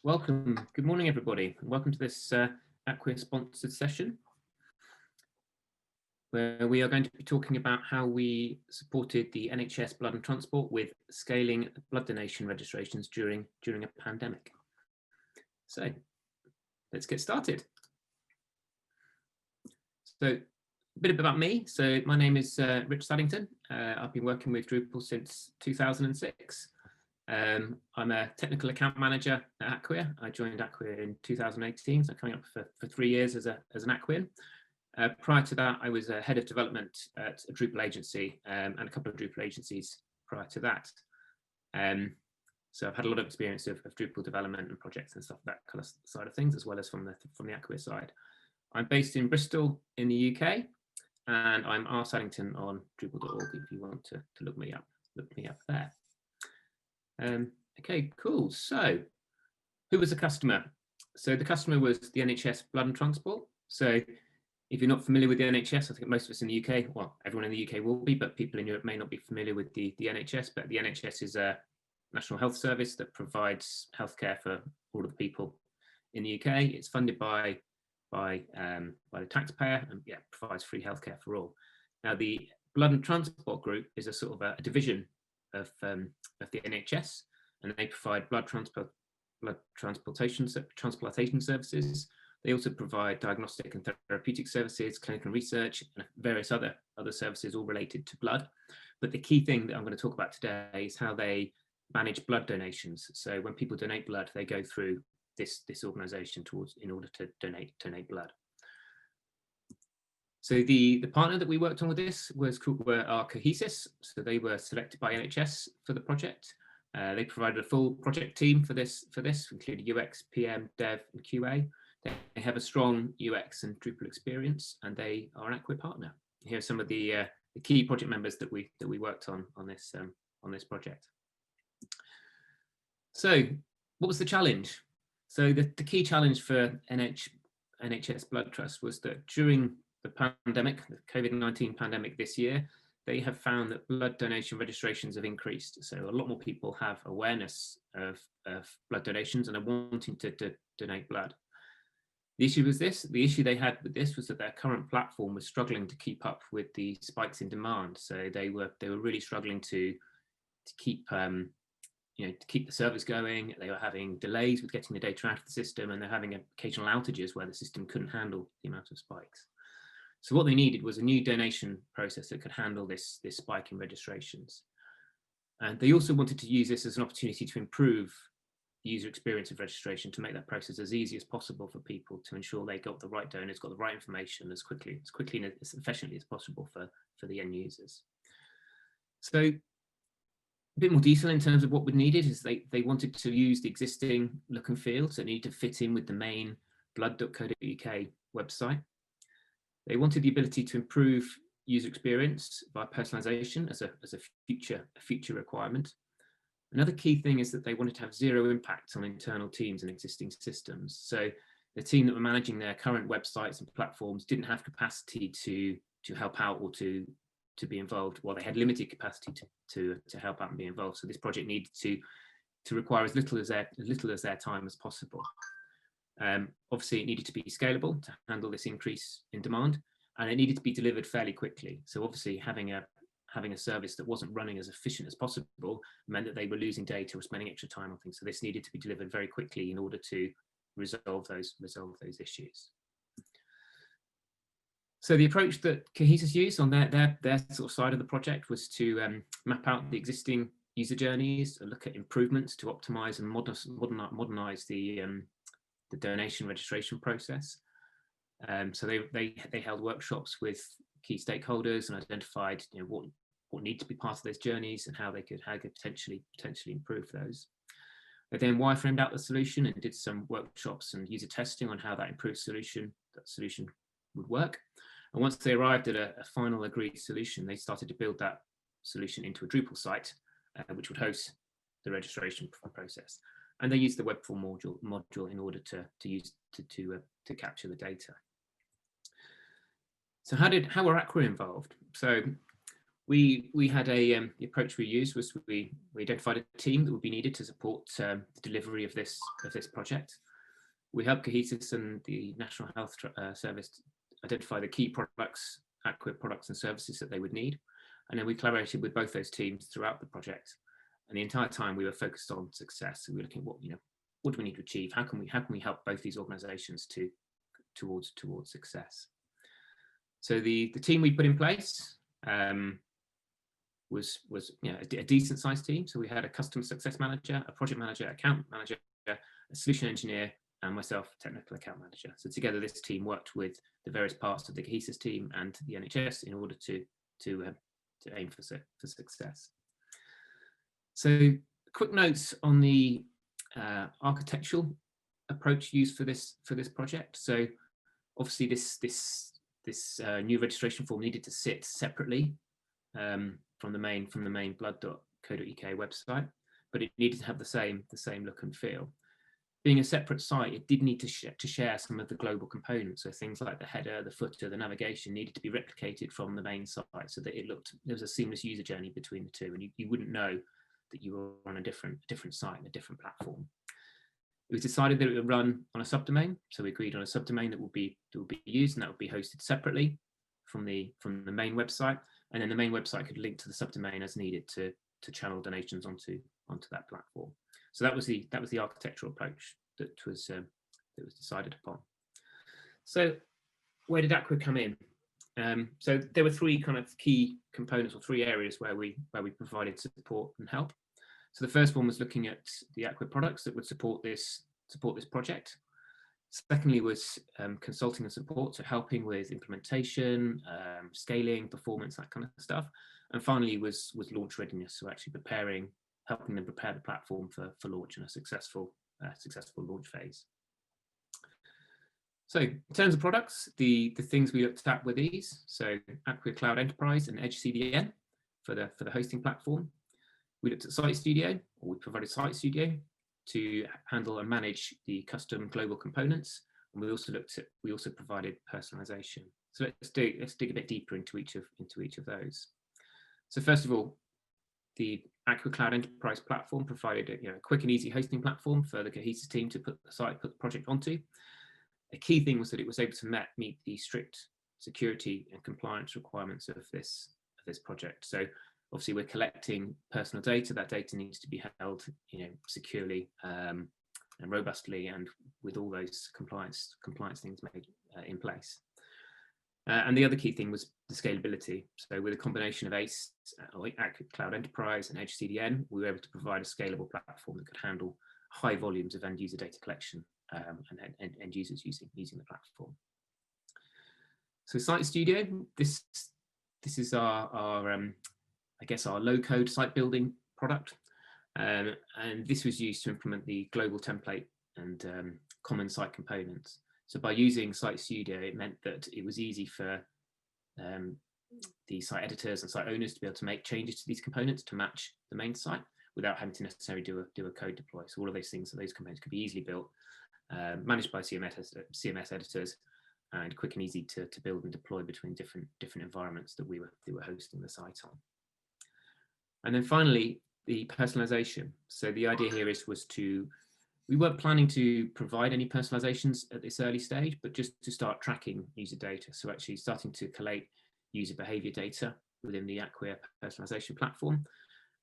Welcome. Good morning, everybody. Welcome to this ACQUIA sponsored session, where we are going to be talking about how we supported the NHS Blood and Transport with scaling blood donation registrations during a pandemic. So let's get started. So a bit about me. So my name is Rich Saddington. I've been working with Drupal since 2006. I'm a technical account manager at ACQUIA. I joined ACQUIA in 2018, so coming up for 3 years as an ACQUIan. Prior to that, I was a head of development at a Drupal agency and a couple of Drupal agencies prior to that. So I've had a lot of experience of Drupal development and projects and stuff, that kind of side of things, as well as from the ACQUIA side. I'm based in Bristol in the UK, and I'm R. Saddington on Drupal.org if you want to look me up there. Okay, cool. So who was the customer? So the customer was the NHS Blood and Transport. So if you're not familiar with the NHS, I think most of us in the UK, well, everyone in the UK will be, but people in Europe may not be familiar with the NHS, but the NHS is a national health service that provides healthcare for all of the people in the UK. It's funded by the taxpayer and provides free healthcare for all. Now the Blood and Transport Group is a sort of a division of the NHS, and they provide blood transplantation services. They also provide diagnostic and therapeutic services, clinical research, and various other services all related to blood. But the key thing that I'm going to talk about today is how they manage blood donations. So when people donate blood, they go through this organisation in order to donate blood. So the partner that we worked on with this were Cohesis. So they were selected by NHS for the project. They provided a full project team for this, including UX, PM, Dev, and QA. They have a strong UX and Drupal experience, and they are an ACQUIA partner. Here are some of the key project members that we worked on this project. So, what was the challenge? So the key challenge for NHS Blood Trust was that during the pandemic, the COVID-19 pandemic this year, they have found that blood donation registrations have increased. So a lot more people have awareness of blood donations and are wanting to donate blood. The issue was this. The issue they had with this was that their current platform was struggling to keep up with the spikes in demand. So they were really struggling to keep to keep the servers going. They were having delays with getting the data out of the system, and they're having occasional outages where the system couldn't handle the amount of spikes. So what they needed was a new donation process that could handle this spike in registrations. And they also wanted to use this as an opportunity to improve the user experience of registration, to make that process as easy as possible for people, to ensure they got the right donors, got the right information as quickly and as efficiently as possible for the end users. So a bit more detail in terms of what was needed is they wanted to use the existing look and feel, so it needed to fit in with the main blood.co.uk website. They wanted the ability to improve user experience by personalization as a future requirement. Another key thing is that they wanted to have zero impact on internal teams and existing systems. So the team that were managing their current websites and platforms didn't have capacity to help out or to be involved. Well, they had limited capacity to help out and be involved. So this project needed to require as little as their time as possible. Obviously, it needed to be scalable to handle this increase in demand, and it needed to be delivered fairly quickly. So obviously, having a service that wasn't running as efficient as possible meant that they were losing data or spending extra time on things. So this needed to be delivered very quickly in order to resolve those issues. So the approach that Cohesis used on their sort of side of the project was to map out the existing user journeys, look at improvements to optimize and modernize the donation registration process. So they held workshops with key stakeholders and identified what needed to be part of those journeys and how they could potentially improve those. They then wireframed out the solution and did some workshops and user testing on how that improved solution would work. And once they arrived at a final agreed solution, they started to build that solution into a Drupal site, which would host the registration process. And they used the web form module in order to capture the data. So how were ACQUIA involved? So we had the approach we used was we identified a team that would be needed to support the delivery of this project. We helped Cohesis and the National Health Service identify the key products, ACQUIA products and services that they would need. And then we collaborated with both those teams throughout the project. And the entire time we were focused on success. So we were looking at what do we need to achieve? How can we help both these organizations towards success? So the team we put in place was a decent sized team. So we had a customer success manager, a project manager, account manager, a solution engineer, and myself, technical account manager. So together, this team worked with the various parts of the Cohesis team and the NHS in order to aim for success. So, quick notes on the architectural approach used for this project. So, obviously, this new registration form needed to sit separately from the main blood.co.uk website, but it needed to have the same look and feel. Being a separate site, it did need to share some of the global components. So things like the header, the footer, the navigation needed to be replicated from the main site so that there was a seamless user journey between the two, and you wouldn't know that you were on a different site and a different platform. It was decided that it would run on a subdomain, so we agreed on a subdomain that would be used, and that would be hosted separately from the main website, and then the main website could link to the subdomain as needed to channel donations onto that platform. So that was the architectural approach that was decided upon. So where did ACQUIA come in? So there were three kind of key components, or three areas where we provided support and help. So the first one was looking at the ACQUIA products that would support this project. Secondly was consulting and support, so helping with implementation, scaling, performance, that kind of stuff. And finally was launch readiness, so actually helping them prepare the platform for launch and a successful launch phase. So in terms of products, the things we looked at were these. So ACQUIA Cloud Enterprise and Edge CDN for the hosting platform. We looked at Site Studio, or we provided Site Studio to handle and manage the custom global components. And we also provided personalization. So let's dig a bit deeper into each of those. So first of all, the ACQUIA Cloud Enterprise platform provided a quick and easy hosting platform for the Cohesis team to put the project onto. A key thing was that it was able to meet the strict security and compliance requirements of this project. So obviously we're collecting personal data. That data needs to be held securely and robustly, and with all those compliance things made in place. And the other key thing was the scalability. So with a combination of ACQUIA Cloud Enterprise and Edge CDN, we were able to provide a scalable platform that could handle high volumes of end user data collection and end users using the platform. So Site Studio, this is our I guess our low code site building product, and this was used to implement the global template and common site components. So by using Site Studio, it meant that it was easy for the site editors and site owners to be able to make changes to these components to match the main site without having to necessarily do a code deploy. So all of those things, those components could be easily built, managed by CMS editors, and quick and easy to build and deploy between different environments that we were hosting the site on. And then finally, the personalization. So the idea here we weren't planning to provide any personalizations at this early stage, but just to start tracking user data. So actually starting to collate user behavior data within the ACQUIA personalization platform.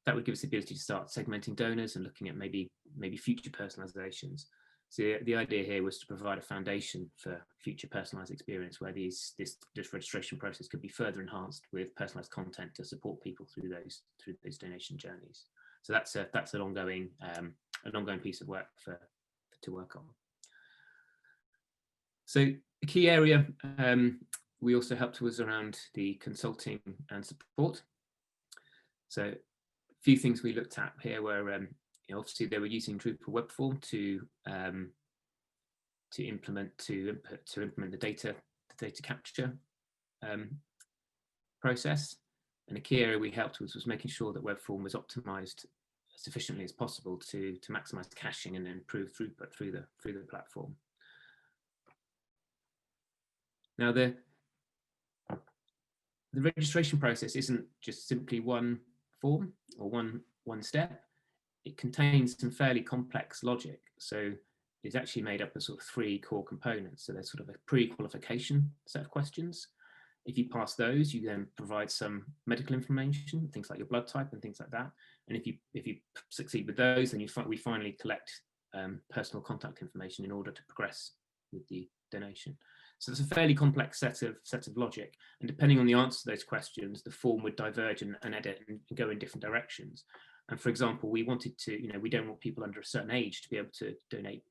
That would give us the ability to start segmenting donors and looking at maybe future personalizations. So the idea here was to provide a foundation for future personalized experience where this registration process could be further enhanced with personalized content to support people through those donation journeys. So that's an ongoing piece of work to work on. So the key area we also helped was around the consulting and support. So a few things we looked at here were obviously they were using Drupal web form to implement the data capture process, and a key area we helped was making sure that web form was optimized sufficiently as possible to maximize caching and improve throughput through the platform. Now the the registration process isn't just simply one form or one step. It contains some fairly complex logic. So it's actually made up of sort of 3 core components. So there's sort of a pre-qualification set of questions. If you pass those, you then provide some medical information, things like your blood type and things like that. And if you succeed with those, then we finally collect personal contact information in order to progress with the donation. So it's a fairly complex set of logic, and depending on the answer to those questions, the form would diverge and edit and go in different directions. And for example, we wanted to, we don't want people under a certain age to be able to donate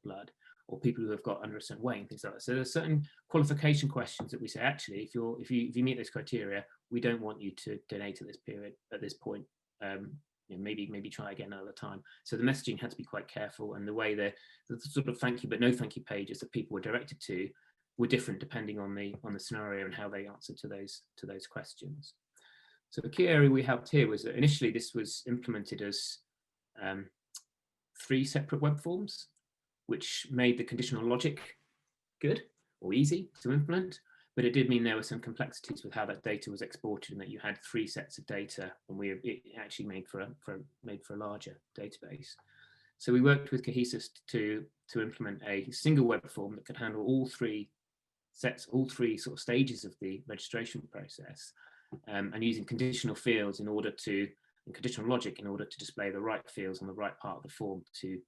blood, or people who have got under a certain weight and things like that. So there's certain qualification questions that we say, actually, if you meet those criteria, we don't want you to donate at this point. Maybe try again another time. So the messaging had to be quite careful, and the way the sort of thank you but no thank you pages that people were directed to were different depending on the scenario and how they answered to those questions. So the key area we helped here was that initially this was implemented as 3 separate web forms, which made the conditional logic good or easy to implement, but it did mean there were some complexities with how that data was exported, and that you had 3 sets of data, and it actually made for a larger database. So we worked with Cohesys to implement a single web form that could handle all 3 sort of stages of the registration process, and using conditional fields and conditional logic in order to display the right fields on the right part of the form to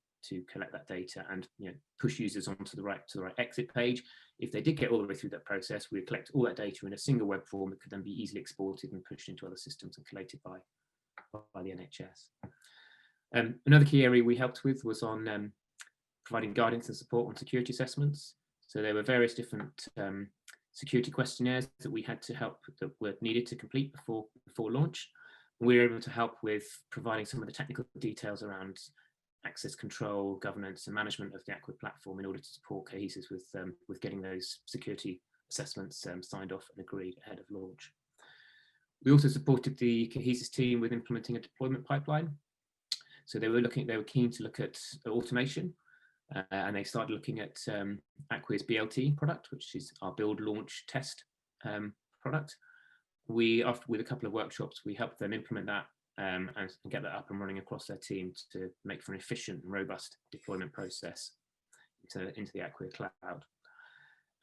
collect that data and push users onto the right exit page. If they did get all the way through that process, we would collect all that data in a single web form that could then be easily exported and pushed into other systems and collated by the NHS. Another key area we helped with was on providing guidance and support on security assessments. So there were various different security questionnaires that we had to help, that were needed to complete before launch. We were able to help with providing some of the technical details around access control, governance and management of the ACQUIA platform in order to support Cohesys with getting those security assessments signed off and agreed ahead of launch. We also supported the Cohesys team with implementing a deployment pipeline. So they were keen to look at automation, and they started looking at ACQUIA's BLT product, which is our build, launch, test product. After with a couple of workshops, we helped them implement that and get that up and running across their team to make for an efficient and robust deployment process into the ACQUIA cloud.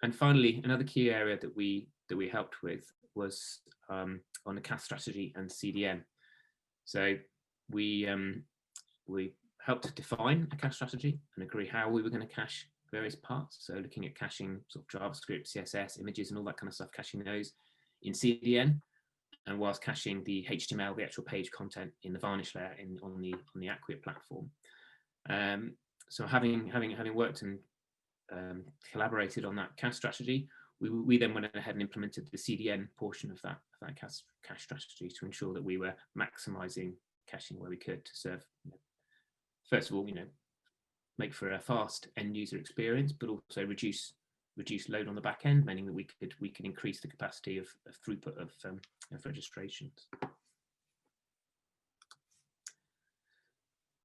And finally, another key area that we helped with was on the CAS strategy and CDM. So we helped define a CAS strategy and agree how we were going to cache various parts. So looking at caching sort of JavaScript, CSS, images, and all that kind of stuff, caching those in CDN, and whilst caching the HTML, the actual page content, in the varnish layer on the ACQUIA platform. So having worked and collaborated on that CAS strategy, we then went ahead and implemented the CDN portion of that CAS strategy to ensure that we were maximising caching where we could to serve, first of all, make for a fast end user experience, but also reduce load on the back end, meaning that we could increase the capacity of throughput of registrations.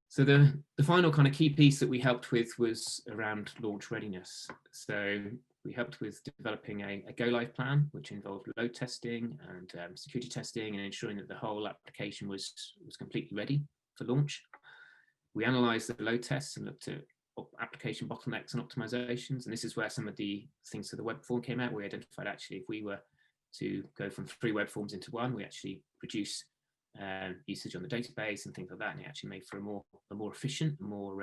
So the final kind of key piece that we helped with was around launch readiness. So we helped with developing a go live plan, which involved load testing and security testing, and ensuring that the whole application was completely ready for launch. We analysed the load tests and looked at application bottlenecks and optimizations, and this is where some of the things for the web form came out. We identified actually if we were to go from 3 web forms into 1, we actually reduce usage on the database and things like that, and it actually made for a more efficient, more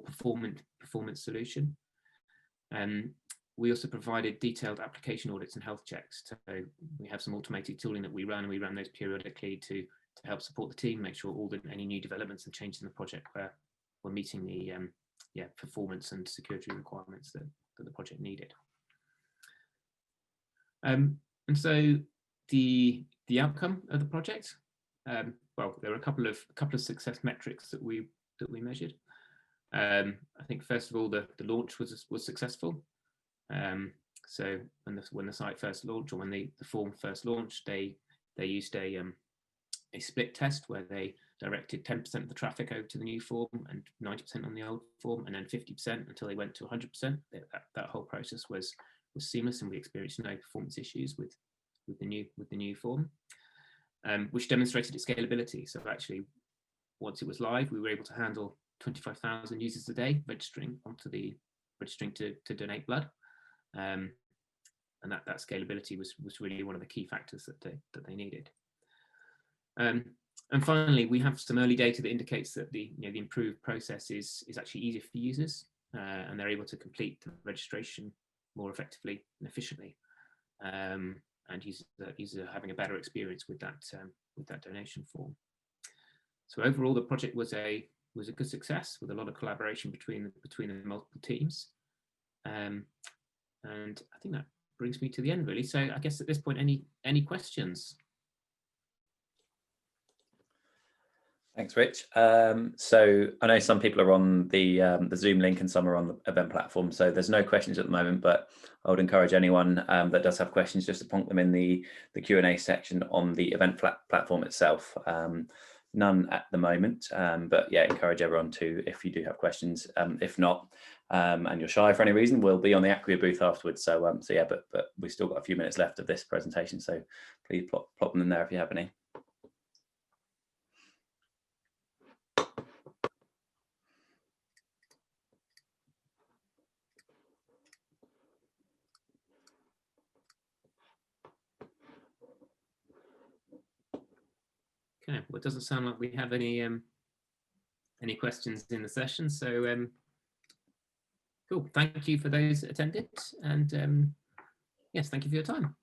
performance solution. We also provided detailed application audits and health checks. So we have some automated tooling that we run, and we run those periodically to help support the team, make sure any new developments and changes in the project were meeting the performance and security requirements that the project needed. And so the outcome of the project, well, there were a couple of success metrics that we measured. I think first of all, the launch was successful. So when the site first launched, or when the form first launched, they used a split test where they directed 10% of the traffic over to the new form and 90% on the old form, and then 50% until they went to 100%. That whole process was seamless, and we experienced no performance issues with the new form, which demonstrated its scalability. So actually, once it was live, we were able to handle 25,000 users a day registering to donate blood, and that scalability was really one of the key factors that they needed. And finally, we have some early data that indicates that the improved process is actually easier for users, and they're able to complete the registration more effectively and efficiently, and users are having a better experience with that donation form. So overall, the project was a good success with a lot of collaboration between the multiple teams, and I think that brings me to the end, really. So I guess at this point, any questions? Thanks, Rich. So I know some people are on the Zoom link and some are on the event platform. So there's no questions at the moment, but I would encourage anyone that does have questions just to plonk them in the Q&A section on the event platform itself. None at the moment, but yeah, encourage everyone to, if you do have questions. If not, and you're shy for any reason, we'll be on the ACQUIA booth afterwards. So yeah, but we've still got a few minutes left of this presentation, so please plop them in there if you have any. Okay, well, it doesn't sound like we have any questions in the session. So cool. Thank you for those attended, and yes, thank you for your time.